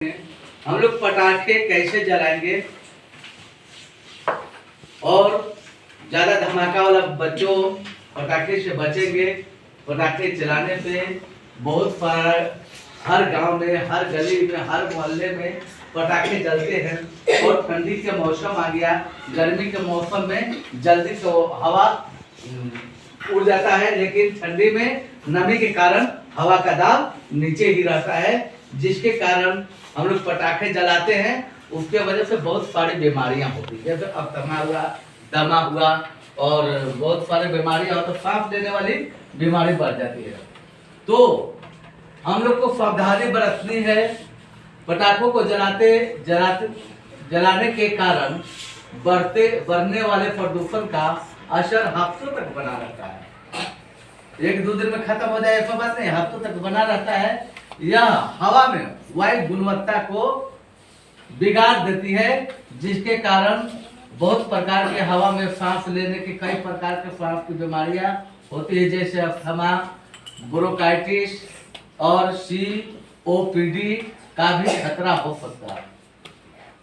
हम लोग पटाखे कैसे जलाएंगे और ज्यादा धमाका वाला बच्चों पटाखे से बचेंगे। पटाखे चलाने से बहुत सारा हर गांव में, हर गली में, हर मोहल्ले में पटाखे जलते हैं। और ठंडी के मौसम आ गया, गर्मी के मौसम में जल्दी से हवा उड़ जाता है, लेकिन ठंडी में नमी के कारण हवा का दाब नीचे ही रहता है, जिसके कारण हम लोग पटाखे जलाते हैं। उसके वजह से बहुत सारी बीमारियां होती है, जैसे अस्थमा हुआ, दमा हुआ और बहुत सारी बीमारियां हो तो सांस लेने वाली बीमारी बढ़ जाती है। तो हम लोग को सावधानी बरतनी है। पटाखों को जलाने के कारण बढ़ने वाले प्रदूषण का असर हफ्तों तक बना रहता है। एक दो दिन में खत्म हो जाए ऐसा बात नहीं, हफ्तों तक बना रहता है। यह हवा में वायु गुणवत्ता को बिगाड़ देती है, जिसके कारण बहुत प्रकार के हवा में सांस लेने के कई प्रकार के सांस की बीमारियां होती है, जैसे अस्थमा, ब्रोंकाइटिस और COPD का भी खतरा हो सकता है।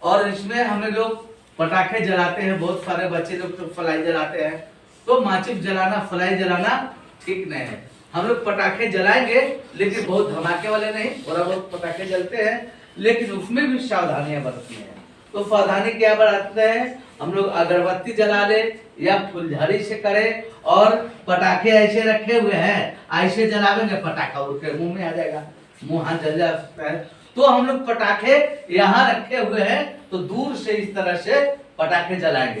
और इसमें हमें लोग पटाखे जलाते हैं, बहुत सारे बच्चे लोग तो फ्लाई जलाते हैं, तो माचिस जलाना, फ्लाई जलाना ठीक नहीं है। हम लोग पटाखे जलाएंगे लेकिन बहुत धमाके वाले नहीं, थोड़ा बहुत पटाखे जलते हैं, लेकिन उसमें भी सावधानियां बरतनी है। तो सावधानी क्या बरतते हैं? हम लोग अगरबत्ती जला ले या फुलझड़ी से करें, और पटाखे ऐसे रखे हुए हैं, ऐसे जलावेंगे पटाखा उड़ के मुंह में आ जाएगा, मुंह हाथ जल जा सकता है। तो हम लोग पटाखे यहाँ रखे हुए हैं, तो दूर से इस तरह से पटाखे जलाएंगे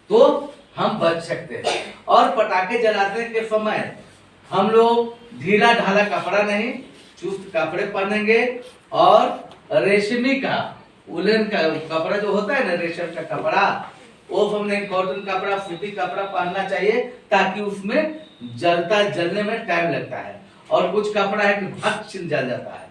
तो हम बच सकते हैं। और पटाखे जलाते के समय हम लोग ढीला ढाला कपड़ा नहीं, चुस्त कपड़े पहनेंगे, और रेशमी का, उलन का कपड़ा जो होता है ना, रेशम का कपड़ा, वो हमने कॉटन कपड़ा, सूती कपड़ा पहनना चाहिए, ताकि उसमें जलने में टाइम लगता है। और कुछ कपड़ा है कि भट से जल जाता है,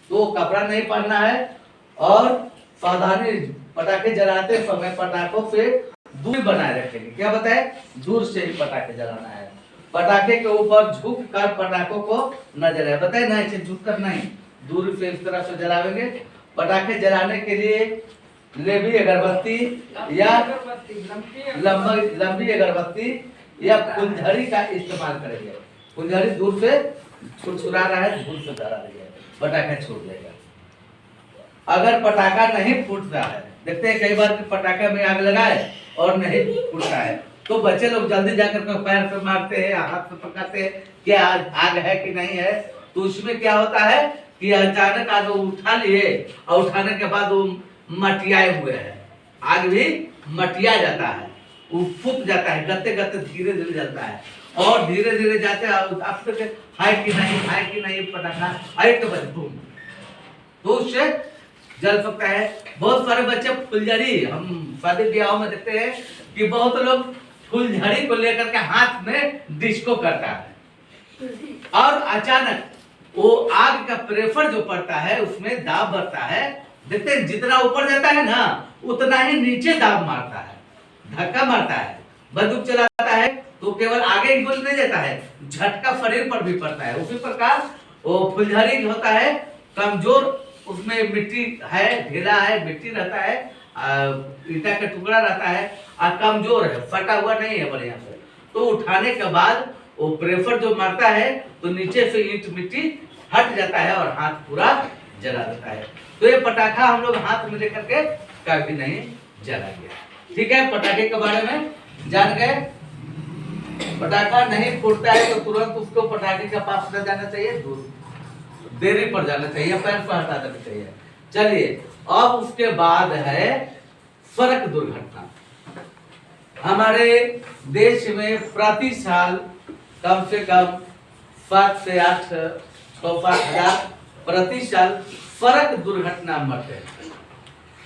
तो कपड़ा नहीं पहनना है। और सावधानी, पटाखे जलाते समय पटाखों से दूरी बनाए रखेंगे। क्या बताए? दूर से ही पटाखे जलाना है। पटाखे के ऊपर झुक कर पटाखों को न जलाए, बताए ना, ऐसे झुक कर नहीं, दूर से इस तरह से जलावेंगे। पटाखे जलाने के लिए लेबी अगरबत्ती या लंबी अगरबत्ती या फुलझड़ी का इस्तेमाल करेंगे। फुलझड़ी दूर से छुरछुरा रहा है, दूर से जला देंगे, पटाखा छूट जाएगा। अगर पटाखा नहीं फूट रहा है, देखते हैं कई बार पटाखा में आग लगाए और नहीं फूटता है, तो बच्चे लोग जल्दी जाकर के पैर पे मारते हैं, हाथ पे पकड़ते हैं, क्या आग है कि नहीं है। तो उसमें क्या होता है कि अचानक आग उठा लिए, और उठाने के बाद वो मटियाए हुए हैं, आग भी मटिया जाता है, वो फूट जाता है, गत्ते गत्ते धीरे धीरे जलता है, और धीरे धीरे जाते है कि नहीं पटाखा है तो बस बूम, तो उससे जल सकता है। बहुत सारे बच्चे फुलझड़ी, हम शादी ब्याह में देखते हैं कि बहुत लोग फुलझड़ी को लेकर के हाथ में डिस्को करता है, और अचानक वो आग का प्रेशर जो पड़ता है, उसमें दाब बढ़ता है। देखते हैं जितना ऊपर जाता है ना, उतना ही नीचे दाब मारता है, धक्का मारता है। बंदूक चलाता है तो केवल आगे ही गोली नहीं देता है, झटका शरीर पर भी पड़ता है। उसी प्रकार वो फुलझड़ी होता है कमजोर, उसमें मिट्टी है, ढीला है, मिट्टी रहता है, ईटा का टुकड़ा रहता है, और कमजोर है, फटा हुआ नहीं है बढ़िया से, तो उठाने के बाद वो प्रेशर जो मारता है, तो नीचे से ईंट मिट्टी हट जाता है और हाथ पूरा जला देता है। तो ये पटाखा हम लोग हाथ में लेकर के कभी नहीं जलाएंगे। ठीक है, पटाखे के बारे में जान गए। पटाखा नहीं फूटता है तो तुरंत उसको पटाखे के पास न जाना चाहिए, दूर देरी पर जाना चाहिए, पैर पर हटा देना चाहिए। चलिए, अब उसके बाद है सड़क दुर्घटना। हमारे देश में प्रति साल कम से कम 7 से 8 हजार प्रति साल सड़क दुर्घटना मरते हैं।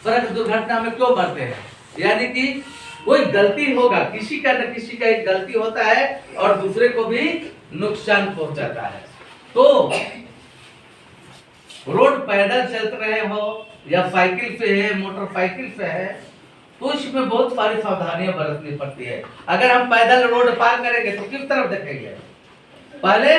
सड़क दुर्घटना में क्यों मरते हैं? यानी कि कोई गलती होगा, किसी का न किसी का एक गलती होता है और दूसरे को भी नुकसान पहुंचाता है। तो रोड पैदल चल रहे हो या साइकिल पे है, मोटरसाइकिल पे है, तो इसमें बहुत सारी सावधानियां बरतनी पड़ती है। अगर हम पैदल रोड पार करेंगे तो किस तरफ देखेंगे? पहले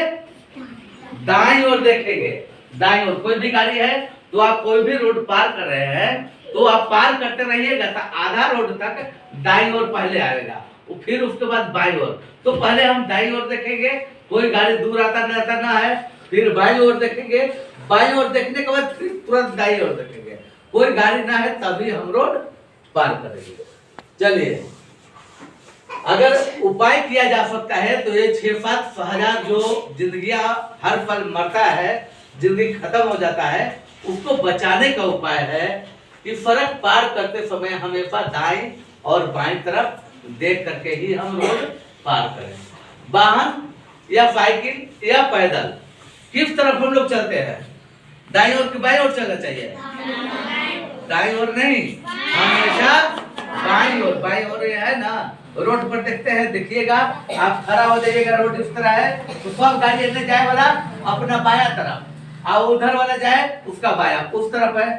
दाईं ओर देखेंगे, दाईं ओर कोई भी गाड़ी है तो आप कोई भी रोड पार कर रहे हैं तो आप पार करते रहिएगा तो आधा रोड तक दाईं ओर पहले आएगा, फिर उसके बाद बाईं ओर। तो पहले हम दाईं ओर देखेंगे, कोई गाड़ी दूर आता ना है, फिर बाईं ओर देखेंगे, बाईं ओर देखने के बाद फिर तुरंत दाईं ओर देखेंगे, कोई गाड़ी ना है तभी हम रोड पार करेंगे। चलिए, अगर उपाय किया जा सकता है तो ये 6-7 हजार जो जिंदगियां हर पल मरता है, जिंदगी खत्म हो जाता है, उसको बचाने का उपाय है कि सड़क पार करते समय हमेशा दाएं और बाएं तरफ देख करके ही हम रोड पार करें। वाहन या साइकिल या पैदल किस तरफ हम लोग चलते हैं, दाईं ओर की बाईं ओर चलना चाहिए? दाईं ओर नहीं, हमेशा बाईं ओर। बाईं ओर है ना, रोड पर देखते हैं, देखिएगा आप खड़ा हो जाइएगा, रोड इस तरह है तो सब गाड़ी अंदर जाए वाला अपना बाया तरफ, और उधर वाला जाए उसका बाया उस तरफ है,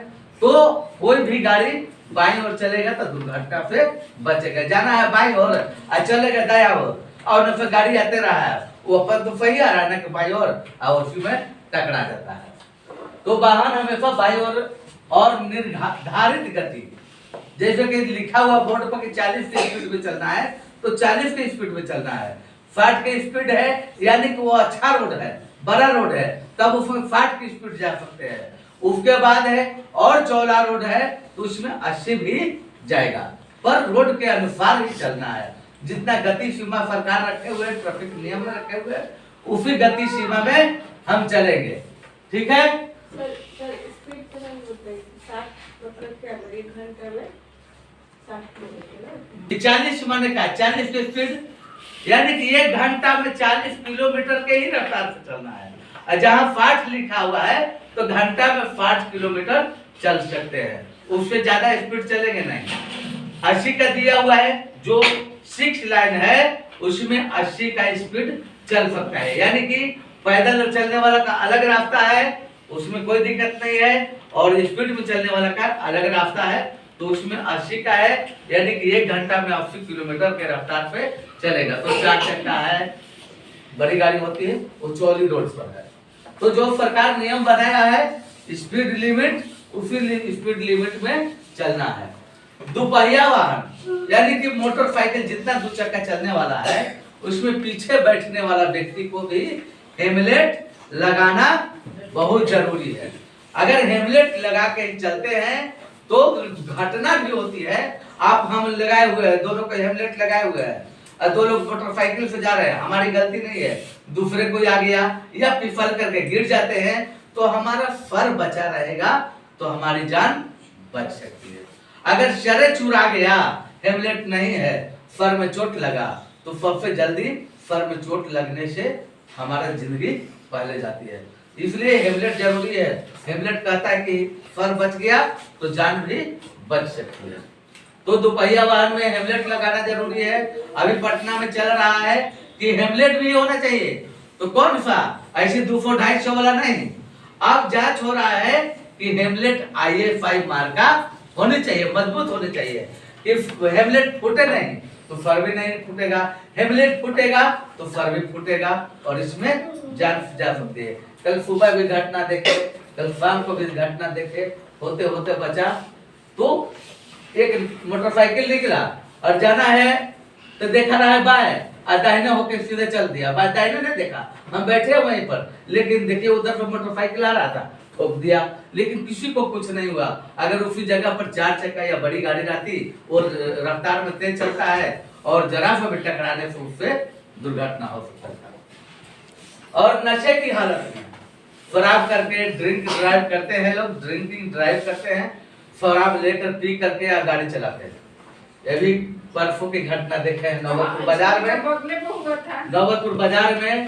तो कोई भी गाड़ी बाईं ओर चलेगा तो दुर्घटना से बचेगा। जाना है बाईं ओर और चलेगा दाया ओर और न फिर गाड़ी आते रहा है, वो अपन तो सही आ रहा है ना कि बाईं ओर, और उसी में टकरा जाता है। तो वाहन हमेशा बाईं ओर और निर्धारित गति, जैसे कि लिखा हुआ बोर्ड पर कि 40 की स्पीड में चलना है तो 40 की स्पीड में चलना है। 60 की स्पीड है यानी कि वो अच्छा रोड है, बड़ा रोड है, तब उसमें 60 की स्पीड जा सकते हैं। उसके बाद है और चौड़ा रोड है तो उसमें 80 भी जाएगा, पर रोड के अनुसार ही चलना है। जितना गति सीमा सरकार रखे हुए, ट्रैफिक नियम में रखे हुए, उसी गति सीमा में हम चलेंगे। ठीक है? सर स्पीड तो नहीं होता, 60 मतलब क्या, 1 घंटा में 60 किलोमीटर। 40 माने का 40 की स्पीड, यानी कि 1 घंटा में 40 किलोमीटर के ही रफ्तार से चलना है। और जहाँ 60 लिखा हुआ है तो घंटा में 60 किलोमीटर चल सकते हैं, उससे ज्यादा स्पीड चलेंगे नहीं। 80 का दिया हुआ है, जो 6 लाइन है उसमें 80 का स्पीड चल सकता है, यानी कि पैदल चलने वाला का अलग रास्ता है, उसमें कोई दिक्कत नहीं है, और स्पीड में चलने वाला का अलग रास्ता है, तो उसमें 80 का है, यानी कि 1 घंटा में 80 किलोमीटर के रफ्तार पे चलेगा। तो 4 चक्का है, बड़ी गाड़ी होती है, वो चौड़ी रोड पर है। तो जो सरकार नियम बनाया है स्पीड लिमिट, उसी स्पीड लिमिट में चलना है। दोपहिया वाहन यानी कि मोटरसाइकिल जितना 2 चक्का चलने वाला है उसमें पीछे बैठने वाला व्यक्ति को भी हेलमेट लगाना बहुत जरूरी है। अगर हेलमेट लगा के चलते हैं तो घटना भी होती है। आप हम लगाए हुए हैं, दोनों का हेलमेट लगाए हुए हैं और 2 लोग मोटरसाइकिल से जा रहे हैं, हमारी गलती नहीं है, दूसरे कोई आ गया या फिसल करके गिर जाते हैं तो हमारा सर बचा रहेगा, तो हमारी जान बच सकती है। अगर सर चुरा गया, हेलमेट नहीं है, सर में चोट लगा, तो सबसे जल्दी सर में चोट लगने से हमारा जिंदगी पहले जाती है, इसलिए हेलमेट जरूरी है। हेलमेट कहता है कि सर बच गया तो जान भी बच सकती है। तो दोपहिया वाहन में हेलमेट लगाना जरूरी है। अभी पटना में चल रहा है कि हेलमेट भी होना चाहिए, तो कौन सा, ऐसे 200-250 वाला नहीं। अब जांच हो रहा है कि हेलमेट IFI मार्का होनी चाहिए, मजबूत होनी चाहिए। इफ हेलमेट फूटे नहीं तो सर भी नहीं फूटेगा, हेलमेट फूटेगा तो सर भी फूटेगा, और इसमें जान जा सकती है। कल सुबह भी घटना देखे, कल शाम को भी घटना देखे, होते होते बचा। तो एक मोटरसाइकिल निकला और जाना है तो देखा रहा है बाएं, और दाहिने होके सीधे चल दिया, दाहिने नहीं देखा, हम बैठे वहीं पर, लेकिन देखिए उधर से मोटरसाइकिल आ रहा था, ठोक दिया, लेकिन किसी को कुछ नहीं हुआ। अगर उसी जगह पर 4 चक्का या बड़ी गाड़ी रहती और रफ्तार में तेज चलता है और जरा सा भी टकराने से उससे दुर्घटना हो सकता था। और नशे की हालत में शराब करके ड्रिंक ड्राइव करते हैं लोग, ड्रिंकिंग ड्राइव करते हैं, शराब लेकर पी करके गाड़ी चलाते हैं। ये भी परसों की घटना देखे हैं नौबतपुर बाजार में। नौबतपुर बाजार में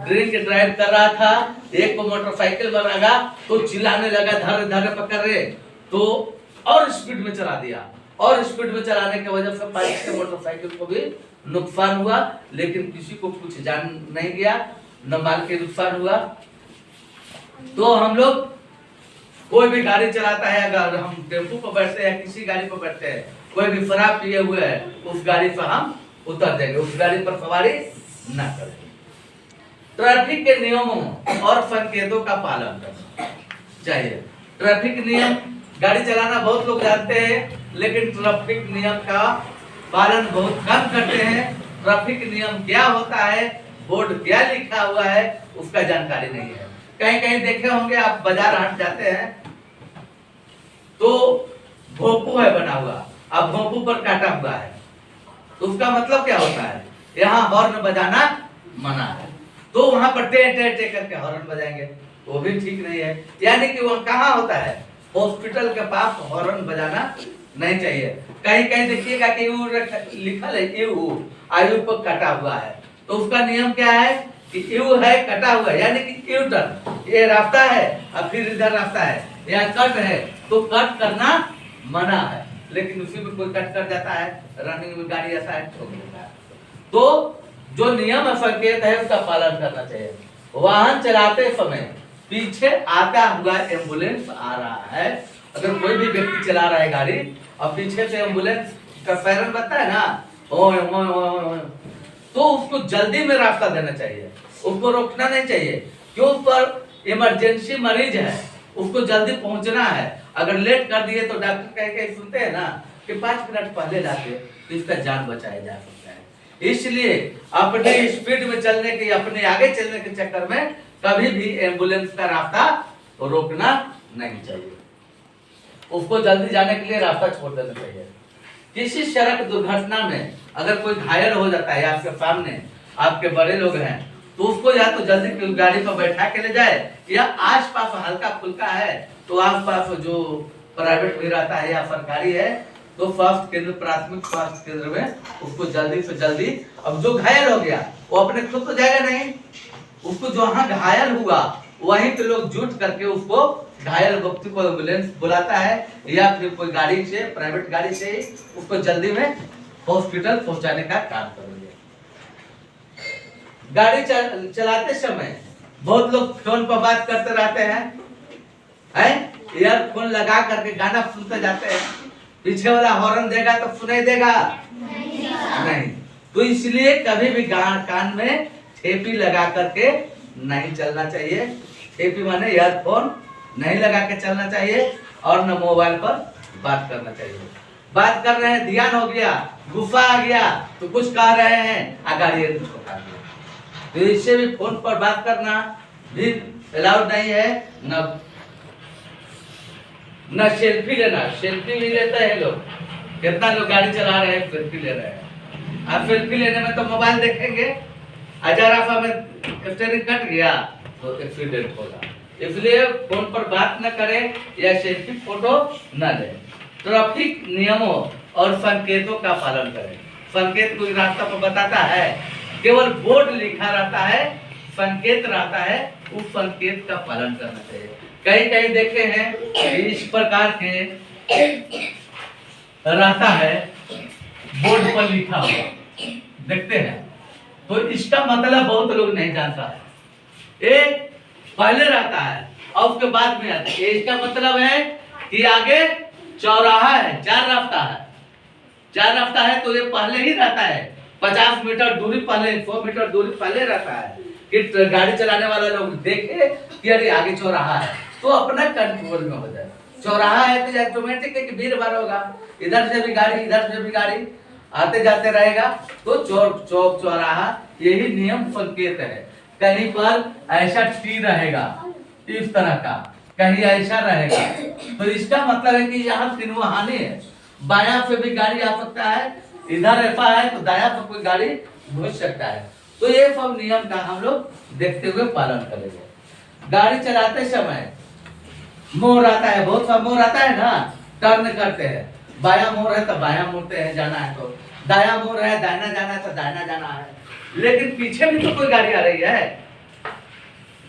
ड्रिंक ड्राइव कर रहा था, एक को मोटरसाइकिल में लगा तो चिल्लाने लगा, धर धर पकड़ रहे, तो और स्पीड में चला दिया, और स्पीड में चलाने की वजह से बाइक से मोटरसाइकिल को भी नुकसान हुआ, लेकिन किसी को कुछ जान नहीं गया, न माल के नुकसान हुआ। तो हम लोग कोई भी गाड़ी चलाता है, अगर हम टेम्पो पर बैठते हैं या किसी गाड़ी पर बैठते हैं, कोई भी शराब पिए हुए है, उस गाड़ी पर हम उतर देंगे, उस गाड़ी पर सवारी न करें। ट्रैफिक के नियमों और संकेतों का पालन करना चाहिए। ट्रैफिक नियम गाड़ी चलाना बहुत लोग जानते हैं, लेकिन ट्रैफिक नियम का पालन बहुत कम करते हैं। ट्रैफिक नियम क्या होता है, बोर्ड क्या लिखा हुआ है, उसका जानकारी नहीं है। कहीं कहीं देखे होंगे आप, बाजार हाट जाते हैं तो भोंपू है बना हुआ, अब भोंपू पर काटा हुआ है, तो उसका मतलब क्या होता है, यहाँ हॉर्न बजाना मना है, तो वहां पर टे टे टे करके हॉर्न बजाएंगे, वो भी ठीक नहीं है। यानी कि वो कहाँ होता है, हॉस्पिटल के पास हॉर्न बजाना नहीं चाहिए। कहीं कहीं देखिएगा कि यू लिखल है, यू आयु पर कटा हुआ है, तो उसका नियम क्या है कि यू है कटा हुआ, यानी कि यू टर्न, ये रास्ता है और फिर इधर रास्ता है, या कट है तो कट करना मना है, लेकिन उसी में कोई कट कर जाता है, रनिंग में गाड़ी ऐसा है ठोक देता है। तो जो नियम और संकेत है उसका पालन करना चाहिए। वाहन चलाते समय पीछे आता हुआ एम्बुलेंस आ रहा है, अगर कोई भी व्यक्ति चला रहा है गाड़ी और पीछे से एम्बुलेंस का सायरन बजता है ना, ओए ओए ओए ओए, तो उसको जल्दी में रास्ता देना चाहिए, उसको रोकना नहीं चाहिए। क्यों, पर इमरजेंसी मरीज है, उसको जल्दी पहुंचना है, अगर लेट कर दिए तो डॉक्टर कह के सुनते हैं ना कि 5 मिनट पहले जाते तो इसका जान बचाया जा सकता है। इसलिए अपने स्पीड में चलने के, अपने आगे चलने के चक्कर में कभी भी एम्बुलेंस का रास्ता रोकना नहीं चाहिए, उसको जल्दी जाने के लिए रास्ता छोड़ देना चाहिए। किसी सड़क दुर्घटना में अगर कोई घायल हो जाता है, आपके सामने आपके बड़े लोग हैं, तो उसको या तो जल्दी गाड़ी पर बैठा के ले जाए, या आसपास हल्का फुल्का है तो आसपास जो प्राइवेट भी रहता है या सरकारी है तो स्वास्थ्य केंद्र, प्राथमिक स्वास्थ्य केंद्र में उसको जल्दी से जल्दी, अब जो घायल हो गया वो अपने खुद तो जाएगा नहीं, उसको जहाँ घायल हुआ वहीं पे लोग जुट करके उसको घायल व्यक्ति को एम्बुलेंस बुलाता है, या फिर कोई गाड़ी से, प्राइवेट गाड़ी से उसको जल्दी में हॉस्पिटल पहुंचाने का काम करेंगे। गाड़ी चलाते समय बहुत लोग फोन पर बात करते रहते हैं, ईयरफोन लगा करके गाना सुनते जाते हैं, पीछे वाला हॉर्न देगा तो सुनाई देगा नहीं, तो इसलिए कभी भी कान में ठेपी लगा करके नहीं चलना चाहिए। ठेपी माने ईयरफोन नहीं लगा के चलना चाहिए, और न मोबाइल पर बात करना चाहिए। बात कर रहे हैं, ध्यान हो गया, गुस्सा आ गया तो कुछ कह रहे हैं, गाड़ी कुछ बता दिया, तो इससे भी फोन पर बात करना भी अलाउड नहीं है। न सेल्फी लेना, सेल्फी भी लेते हैं लोग, कितना लोग गाड़ी चला रहे हैं सेल्फी ले रहे हैं। आप सेल्फी लेने में तो मोबाइल देखेंगे, अगर आप हमें स्टीयरिंग कट गया तो एक्सीडेंट होगा, इसलिए फोन पर बात न करें या सेल्फी फोटो न लें। ट्रैफिक नियमों और संकेतों का पालन करें। संकेत कोई रास्ता पर बताता है, केवल बोर्ड लिखा रहता है, संकेत रहता है, उस संकेत का पालन करना चाहिए। कहीं कहीं देखे हैं इस प्रकार के रहता है, बोर्ड पर लिखा हुआ देखते हैं, तो इसका मतलब बहुत लोग नहीं जानता है। एक पहले रहता है और उसके बाद में आता है, इसका मतलब है कि आगे चौराहा है, 4 रास्ता है, 4 रास्ता है तो ये पहले ही रहता है, 50 मीटर दूरी पहले, 100 मीटर दूरी पहले रहता है कि गाड़ी चलाने वाला लोग देखे कि अरे आगे चौराहा है तो अपना कंट्रोल में हो जाए। चौराहा है तो ऑटोमेटिक है कि भीड़ भाड़ होगा, इधर से भी गाड़ी इधर से भी गाड़ी आते जाते रहेगा, तो चौक चौराहा यही नियम संकेत है। कहीं पर ऐसा टी रहेगा इस तरह का, कहीं ऐसा रहेगा, तो इसका मतलब है कि यहाँ सिनवाहानी है, बायां से भी गाड़ी आ सकता है, इधर ऐसा है तो दाया से कोई गाड़ी घुस सकता है। तो ये सब नियम का हम लोग देखते हुए पालन करेंगे। गाड़ी चलाते समय मोड़ आता है, बहुत सा मोड़ आता है ना, टर्न करते हैं, बायां मोड़ है तो बायां मुड़ते हैं जाना है, तो दाया मोड़ है दाहिना जाना है तो दाहिना जाना है, लेकिन पीछे भी तो कोई गाड़ी आ रही है,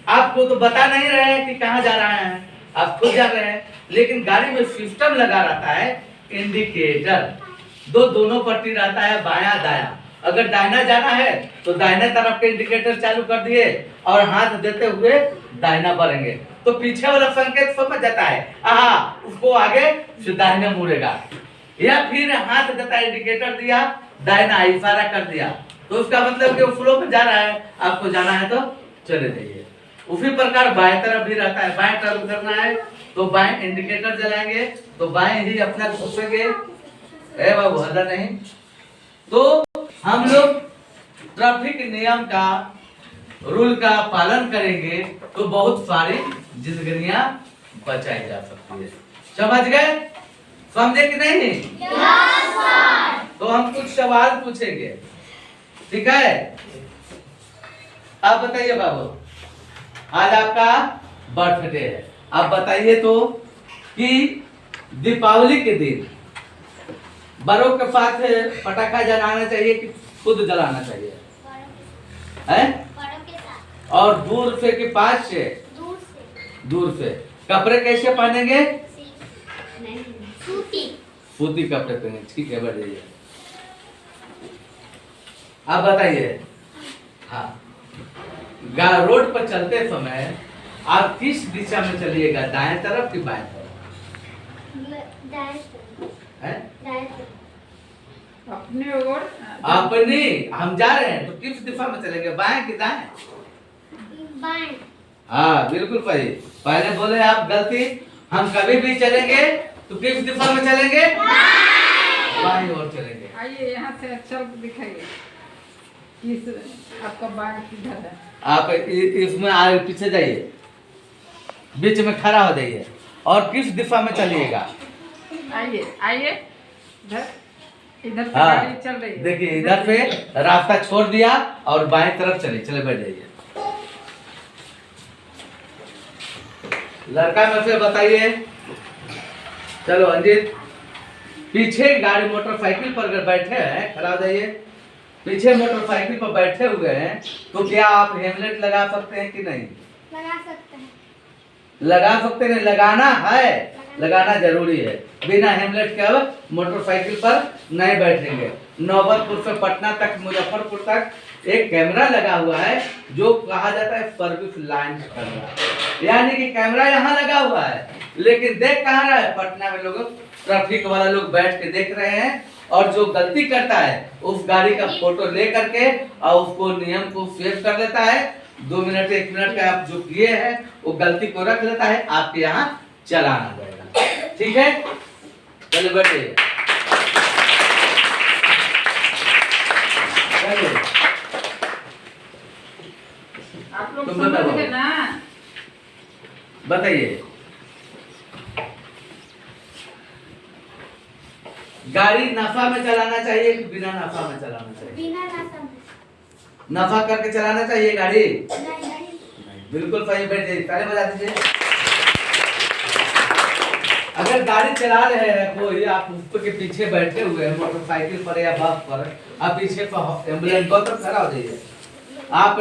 आपको तो बता नहीं रहे हैं कि कहाँ जा रहा है, आप खुद जा रहे हैं, लेकिन गाड़ी में सिस्टम लगा रहता है इंडिकेटर, दोनों पट्टी रहता है बायां दाया, अगर दाहिना जाना है तो दाहिने तरफ के इंडिकेटर चालू कर दिए और हाथ देते हुए दाहिना बढ़ेंगे, तो पीछे वाला संकेत समझ जाता है, उसको आगे से दाहिने मुड़ेगा, या फिर हाथ देता है, इंडिकेटर दिया, दाहिना इशारा कर दिया, तो उसका मतलब कि वो फ्लो में जा रहा है, आपको जाना है तो चले जाइए। उसी प्रकार बाएं तरफ भी रहता है, बाएं टर्न करना है तो बाएं इंडिकेटर जलाएंगे तो बाएं ही अपना घुसेंगे। ए बाबू हल्ला नहीं। तो हम लोग ट्रैफिक नियम का रूल का पालन करेंगे तो बहुत सारी जिंदगियां बचाई जा सकती है। समझ गए? समझे कि नहीं? तो हम कुछ सवाल पूछेंगे, ठीक है? आप बताइए बाबू, आज आपका बर्थडे है, आप बताइए तो कि दीपावली के दिन बड़ों के साथ पटाखा जलाना चाहिए कि खुद जलाना चाहिए? हैं? और दूर से कि पास से? दूर से। कपड़े कैसे पहनेंगे? सूती कपड़े पहने, ठीक है, बढ़िया। आप बताइए, हाँ, रोड पर चलते समय आप किस दिशा में चलिएगा, दाएं तरफ कि बाएं तरफ? अपने ओर अपनी, हम जा रहे हैं तो किस दिशा में चलेंगे, बाएं कि दाएं? बाएं। हाँ बिल्कुल सही। पहले बोले आप गलती, हम कभी भी चलेंगे तो किस दिशा में चलेंगे? बाएं ओर चलेंगे। आइए यहाँ से चल दिखाइए किस आपका बाएं किधर है। आप इसमें आगे पीछे जाइए, बीच में खड़ा हो जाइए और किस दिशा में चलिएगा? आइए आइए इधर, इधर से हाँ, गाड़ी चल रही है। देखिए इधर से रास्ता छोड़ दिया और बाएं तरफ चले, चले बैठ जाइए। लड़का में से बताइए, चलो अंजित, पीछे गाड़ी मोटरसाइकिल पर अगर बैठे हैं, खड़ा हो जाइए। पीछे मोटरसाइकिल पर बैठे हुए हैं तो क्या आप हेलमेट लगा सकते हैं कि नहीं? लगा सकते हैं। लगा सकते हैं, लगाना है, लगाना जरूरी है। बिना हेलमेट के अब मोटरसाइकिल पर नहीं बैठेंगे। नौबतपुर से पटना तक, मुजफ्फरपुर तक एक कैमरा लगा हुआ है जो कहा जाता है सर्विस लाइन कैमरा, यानी कि कैमरा यहाँ लगा हुआ है लेकिन देख कहाँ रहा है? पटना में लोग, ट्रैफिक वाला लोग बैठ के देख रहे हैं और जो गलती करता है उस गाड़ी का फोटो ले करके और उसको नियम को सेव कर लेता है। 2 मिनट 1 मिनट का आप जो किए हैं वो गलती को रख लेता है, आपके यहाँ चालान आ जाएगा। ठीक है, चलो बैठिए। आप लोग तुम समझ बताओ। गए ना? बताइए, गाड़ी नशा में चलाना चाहिए कि बिना नशा में चलाना चाहिए? बिना नशा में। नशा करके चलाना चाहिए गाड़ी? नहीं। बिल्कुल सही, बैठ जाइए, ताली बजा दीजिए। अगर गाड़ी चला रहे हैं कोई, आप उसके पीछे बैठे हुए हैं मोटरसाइकिल पर या बस पर, आप पीछे पर एम्बुलेंस को तो खड़ा हो जाइए। आप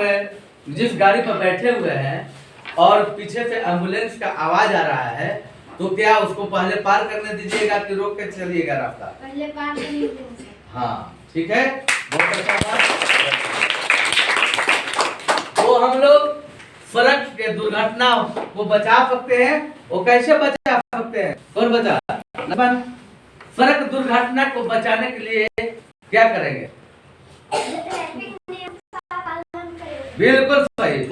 जिस गाड़ी पर बैठे हुए हैं और पीछे से एम्बुलेंस का आवाज आ रहा है तो क्या उसको पहले पार करने दीजिएगा कि रोक के चलिएगा रास्ता? पहले पार करने देंगे। हाँ ठीक है, बहुत अच्छा बात। तो हम लोग सड़क के दुर्घटना को बचा सकते हैं। वो कैसे बचा सकते हैं? कौन बचा? सड़क दुर्घटना को बचाने के लिए क्या करेंगे? ट्रैफिक नियम का पालन करें। बिल्कुल सही।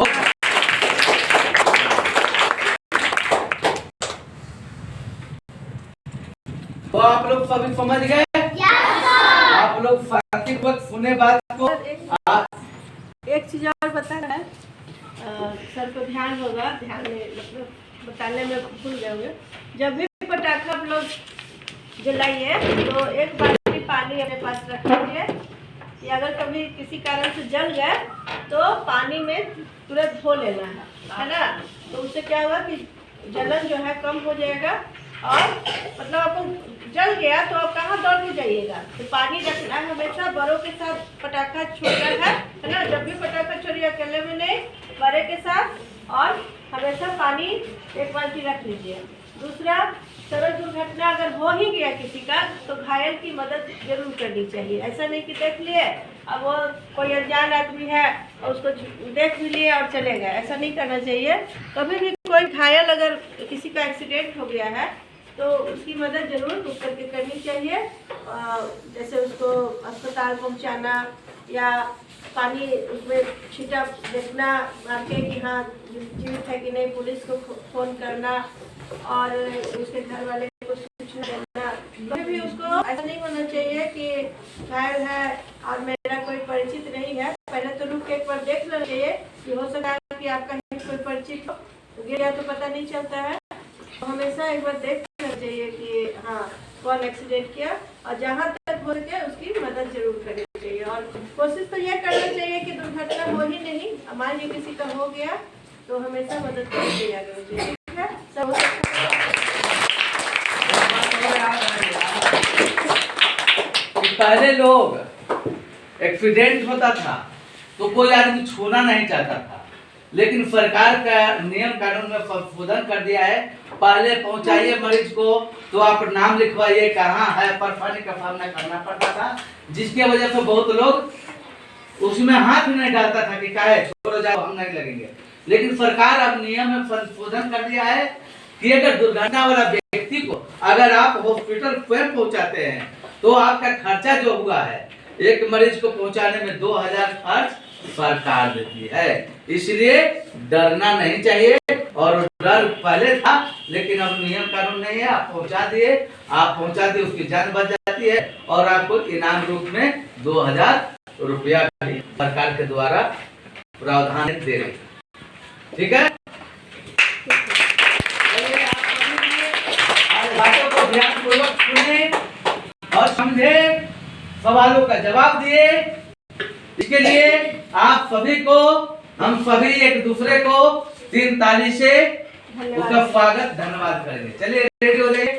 तो आप लोग सभी समझ गए? आप लोग शांति वक्त सुने बात को। एक चीज और बताना है, सर को ध्यान होगा, ध्यान में मतलब बताने में भूल गए होंगे। जब भी पटाखा आप लोग जलाइए तो एक बाल्टी पानी अपने पास रख लीजिए कि अगर कभी किसी कारण से जल गए तो पानी में तुरंत धो लेना है ना? तो उससे क्या होगा कि जलन जो है कम हो जाएगा और मतलब आपको जल गया तो आप कहाँ दौड़ के जाइएगा? तो पानी रखना है हमेशा। बड़ों के साथ पटाखा छोड़ना है ना? जब भी पटाखा छोड़िए अकेले में नहीं, बड़े के साथ। और हमेशा पानी एक बाल्टी रख लीजिए। दूसरा, सड़क दुर्घटना अगर हो ही गया किसी का तो घायल की मदद जरूर करनी चाहिए। ऐसा नहीं कि देख लिए अब वो कोई अनजान आदमी है और उसको देख भी लिए और चले गए, ऐसा नहीं करना चाहिए। कभी भी कोई घायल अगर किसी का एक्सीडेंट हो गया है तो उसकी मदद जरूर रुक करके करनी चाहिए। जैसे उसको अस्पताल पहुंचाना या पानी उसमें छींटा देखना मार के कि हाँ जीवित है कि नहीं, पुलिस को फोन करना और उसके घर वाले को सूचना देना। कभी भी उसको ऐसा नहीं होना चाहिए कि घायल है और मेरा कोई परिचित नहीं है। पहले तो रुक के एक बार देख लेना चाहिए कि हो सकता है कि आपका कोई परिचित हो, गिर गया तो पता नहीं चलता है। तो हमेशा एक बार देख लेना चाहिए कि हाँ कौन एक्सीडेंट किया, और जहाँ तक हो सके उसकी मदद जरूर करनी चाहिए। और कोशिश तो ये करना चाहिए कि दुर्घटना हो ही नहीं, मान लीजिए किसी का हो गया तो हमेशा मदद करनी चाहिए आगे मुझे। ठीक है सब पहले लोग एक्सीडेंट होता था तो कोई आदमी छूना नहीं चाहता था, लेकिन सरकार का नियम कानून में संशोधन कर दिया है। पहले पहुंचाइए मरीज को तो आप नाम लिखवाइए कहाँ है, परेशानी का सामना करना पड़ता था, जिसके वजह से बहुत लोग उसमें हाथ नहीं डालता था कि क्या है छोड़ो जाओ हम नहीं लगेंगे। लेकिन सरकार अब नियम में संशोधन कर दिया है कि अगर दुर्घटना वाला व्यक्ति को अगर आप हॉस्पिटल स्वयं पहुंचाते हैं तो आपका खर्चा जो हुआ है, एक मरीज को पहुंचाने में 2000 खर्च सरकार देती है। इसलिए डरना नहीं चाहिए, और डर पहले था लेकिन अब नियम कानून नहीं है। आप पहुंचा दिए उसकी जान बच जाती है, और आपको इनाम रूप में 2000 रुपया भी सरकार के द्वारा प्रावधान दे रहे। ठीक है, बातों को ध्यानपूर्वक सुने और समझे, सवालों का जवाब दिए। इसके लिए आप सभी को, हम सभी एक दूसरे को 3 ताली से उसका स्वागत धन्यवाद करेंगे। चलिए रेडी हो जाइए।